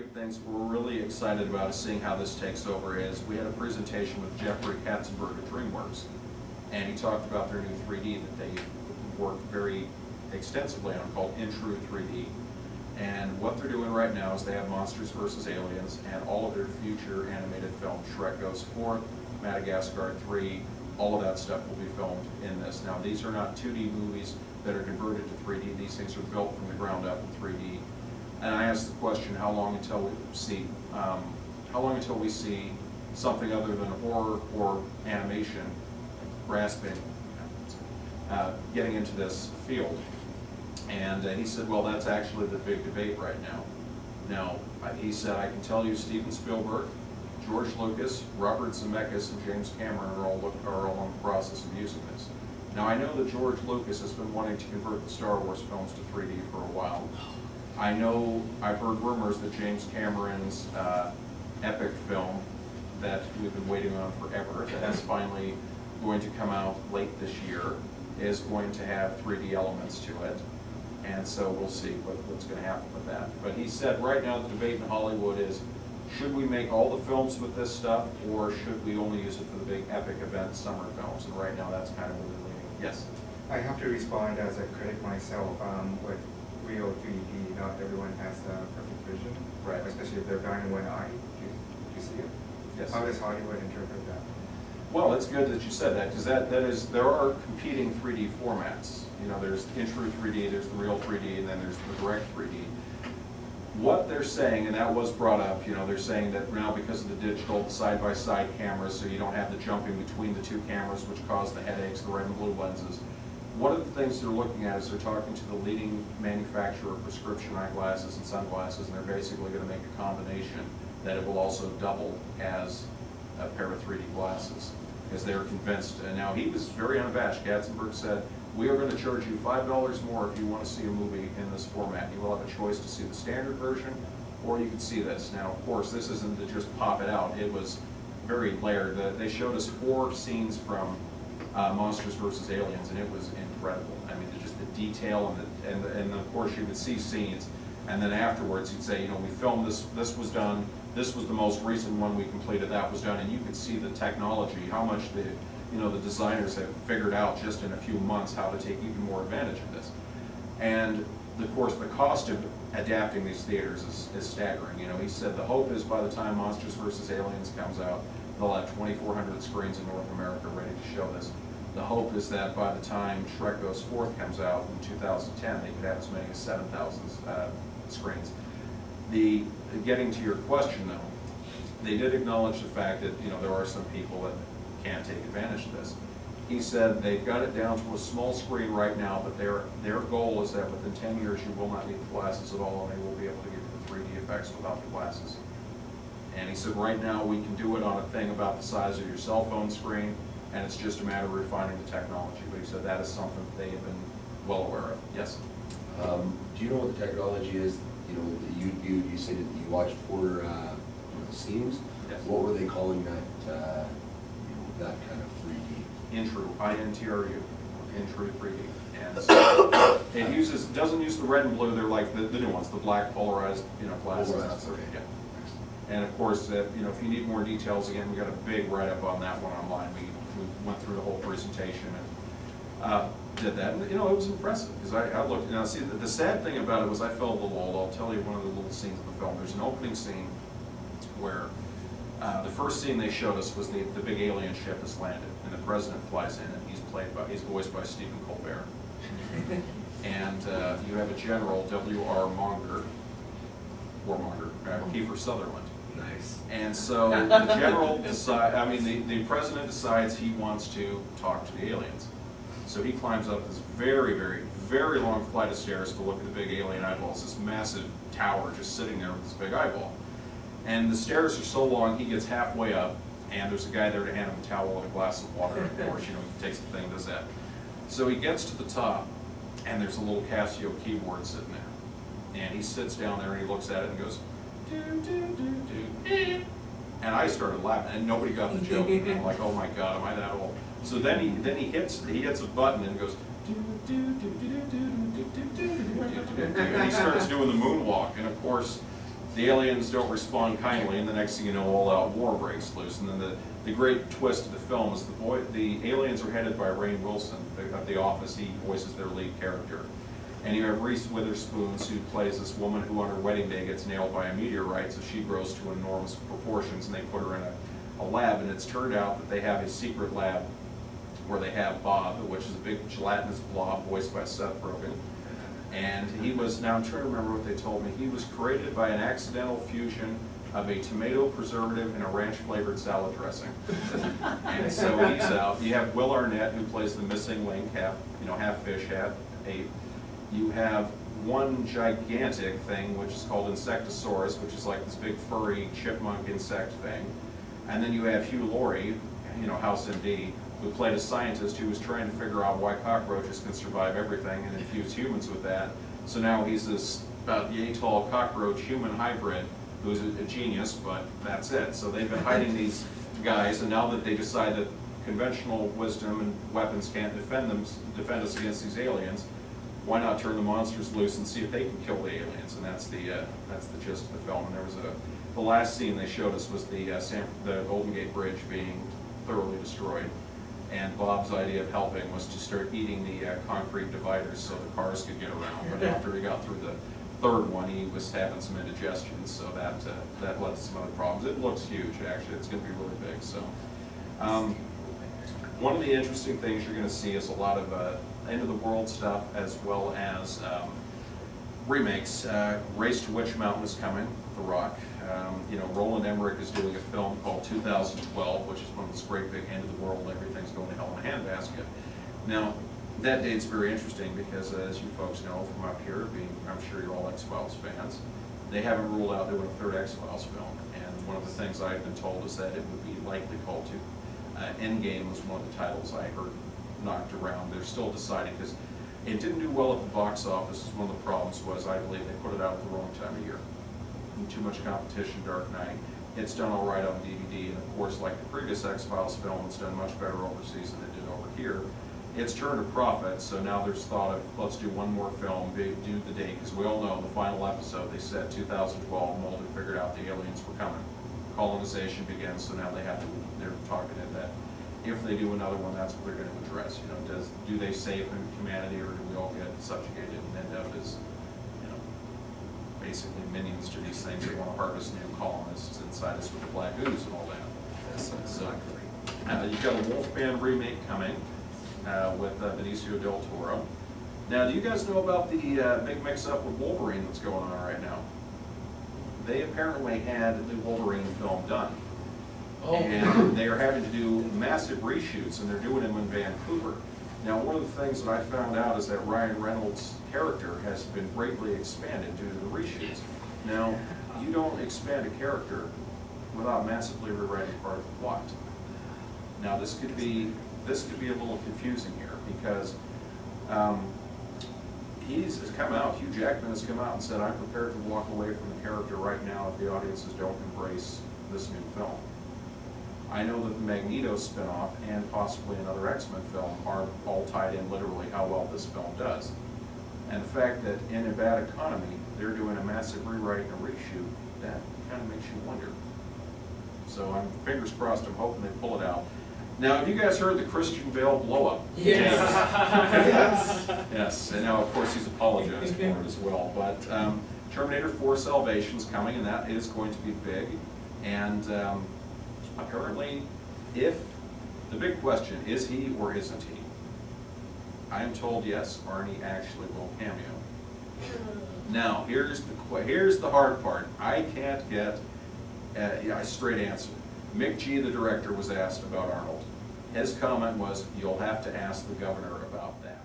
great things we're really excited about is seeing how this takes over is we had a presentation with Jeffrey Katzenberg at DreamWorks, and he talked about their new 3D that they worked very extensively on called In True 3D. And what they're doing right now is they have Monsters vs. Aliens and all of their future animated films. Shrek Goes Forth, Madagascar 3, all of that stuff will be filmed in this. Now these are not 2D movies that are converted to 3D. These things are built from the ground up in 3D. And I asked the question, how long until we see something other than horror or animation grasping, getting into this field? And he said, well, that's actually the big debate right now. Now, he said, I can tell you Steven Spielberg, George Lucas, Robert Zemeckis, and James Cameron are all in the process of using this. Now, I know that George Lucas has been wanting to convert the Star Wars films to 3D for a while. I know, I've heard rumors that James Cameron's epic film that we've been waiting on forever, that is finally going to come out late this year, is going to have 3D elements to it. And so we'll see what's going to happen with that. But he said right now the debate in Hollywood is, should we make all the films with this stuff, or should we only use it for the big epic event summer films? And right now that's kind of where we're leaning. Yes? I have to respond as a critic myself. With real 3D, not everyone has the perfect vision. Right. Especially if they're blind in one eye. Do you see it? Yes. How does Hollywood interpret that? Well, it's good that you said that, because there are competing 3D formats. You know, there's In True 3D, there's the real 3D, and then there's the direct 3D. What they're saying, and that was brought up, you know, they're saying that now because of the digital side-by-side cameras, so you don't have the jumping between the two cameras, which cause the headaches, the red and blue lenses. One of the things they're looking at is they're talking to the leading manufacturer of prescription eyeglasses and sunglasses, and they're basically going to make a combination that it will also double as a pair of 3D glasses, because they're convinced. And now he was very unabashed. Katzenberg said, we are going to charge you $5 more if you want to see a movie in this format. You will have a choice to see the standard version, or you can see this. Now, of course, this isn't to just pop it out. It was very layered. They showed us 4 scenes from Monsters vs. Aliens, and it was incredible. I mean, just the detail, and of course, you would see scenes, and then afterwards, you'd say, you know, we filmed this, this was done, this was the most recent one we completed, that was done, and you could see the technology, how much the designers have figured out just in a few months how to take even more advantage of this. And of course, the cost of adapting these theaters is staggering. You know, he said the hope is by the time Monsters vs. Aliens comes out, they'll have 2,400 screens in North America ready to show this. The hope is that by the time Shrek Goes Forth comes out in 2010, they could have as many as 7,000 screens. Getting to your question though, they did acknowledge the fact that there are some people that can't take advantage of this. He said they've got it down to a small screen right now, but their goal is that within 10 years you will not need the glasses at all, and they will be able to give you the 3D effects without the glasses. And he said right now we can do it on a thing about the size of your cell phone screen, and it's just a matter of refining the technology. But he said that is something that they have been well aware of. Yes? Do you know what the technology is? You said that you watched 4 scenes. Yes. What were they calling that? That kind of 3D. In True, INTRU, In True 3D. And so it doesn't use the red and blue. They're like the new ones, the black polarized glasses. Polarized, okay. Yeah. And of course, if you need more details, again, we got a big write-up on that one online. We went through the whole presentation and did that. And, it was impressive because I looked. Now, see, the sad thing about it was I felt a little old. I'll tell you one of the little scenes of the film. There's an opening scene where the first scene they showed us was the big alien ship has landed, and the president flies in, and he's voiced by Stephen Colbert. And you have a general, W.R. Warmonger, Kiefer Sutherland. Nice. And so the general the president decides he wants to talk to the aliens. So he climbs up this very, very, very long flight of stairs to look at the big alien eyeballs, this massive tower just sitting there with this big eyeball. And the stairs are so long, he gets halfway up, and there's a guy there to hand him a towel and a glass of water. Of course, he takes the thing and does that. So he gets to the top, and there's a little Casio keyboard sitting there. And he sits down there and he looks at it and goes, do, do, do, do. And I started laughing, and nobody got the joke. And I'm like, oh my God, am I that old? So then he hits a button and goes, do, do, do, do, do, do, do, do, do, do, do, do, and he starts doing the moonwalk. And of course, The aliens don't respond kindly, and the next thing you know, all-out war breaks loose. And then the great twist of the film is the aliens are headed by Rainn Wilson at The Office. He voices their lead character. And you have Reese Witherspoon, who plays this woman who on her wedding day gets nailed by a meteorite, so she grows to enormous proportions, and they put her in a lab, and it's turned out that they have a secret lab where they have Bob, which is a big gelatinous blob voiced by Seth Rogen. And he was, now I'm trying to remember what they told me, he was created by an accidental fusion of a tomato preservative and a ranch-flavored salad dressing. And so he's out. You have Will Arnett, who plays the missing link, half fish, half ape. You have one gigantic thing, which is called Insectosaurus, which is like this big furry chipmunk insect thing. And then you have Hugh Laurie, House MD, who played a scientist who was trying to figure out why cockroaches can survive everything and infuse humans with that. So now he's this about yay tall cockroach human hybrid who's a genius, but that's it. So they've been hiding these guys, and now that they decide that conventional wisdom and weapons can't defend us against these aliens, why not turn the monsters loose and see if they can kill the aliens? And that's the gist of the film. And there was the last scene they showed us was the Golden Gate Bridge being thoroughly destroyed. And Bob's idea of helping was to start eating the concrete dividers so the cars could get around. But after he got through the third one, he was having some indigestion, so that led to some other problems. It looks huge, actually. It's going to be really big. So, one of the interesting things you're going to see is a lot of end of the world stuff, as well as remakes. Race to Witch Mountain is coming. The Rock. Roland Emmerich is doing a film called 2012, which is one of those great big end of the world, everything's going to hell in a handbasket. Now, that date's very interesting because, as you folks know from up here, I'm sure you're all X-Files fans, they haven't ruled out doing a third X-Files film. And one of the things I've been told is that it would be likely called Endgame was one of the titles I heard knocked around. They're still deciding because it didn't do well at the box office. One of the problems was, I believe, they put it out at the wrong time of year. Too much competition, Dark Knight. It's done all right on DVD, and of course, like the previous X-Files film, it's done much better overseas than it did over here. It's turned a profit, so now there's thought of, let's do one more film, do the date, because we all know the final episode, they said 2012, Mulder figured out the aliens were coming. Colonization begins, so now they're talking in that if they do another one, that's what they're going to address. Do they save humanity, or do we all get subjugated and end up as basically minions to these things that want to harvest new colonists inside us with the black ooze and all that. So, you've got a Wolfman remake coming with Benicio del Toro. Now, do you guys know about the big mix-up with Wolverine that's going on right now? They apparently had the Wolverine film done. Oh. And they are having to do massive reshoots, and they're doing them in Vancouver. Now, one of the things that I found out is that Ryan Reynolds' character has been greatly expanded due to the reshoots. Now, you don't expand a character without massively rewriting part of the plot. Now, this could be a little confusing here because he's come out, Hugh Jackman has come out and said, I'm prepared to walk away from the character right now if the audiences don't embrace this new film. I know that the Magneto spinoff and possibly another X-Men film are all tied in literally how well this film does. And the fact that in a bad economy, they're doing a massive rewrite and a reshoot, that kind of makes you wonder. So I'm fingers crossed, I'm hoping they pull it out. Now, have you guys heard the Christian Bale blow-up? Yes. Yes, and now of course he's apologized for it as well. But Terminator 4 Salvation's coming, and that is going to be big. And apparently, the big question, is he or isn't he? I am told yes, Arnie actually will cameo. Now, here's the hard part. I can't get a straight answer. Mick G, the director, was asked about Arnold. His comment was, you'll have to ask the governor about that.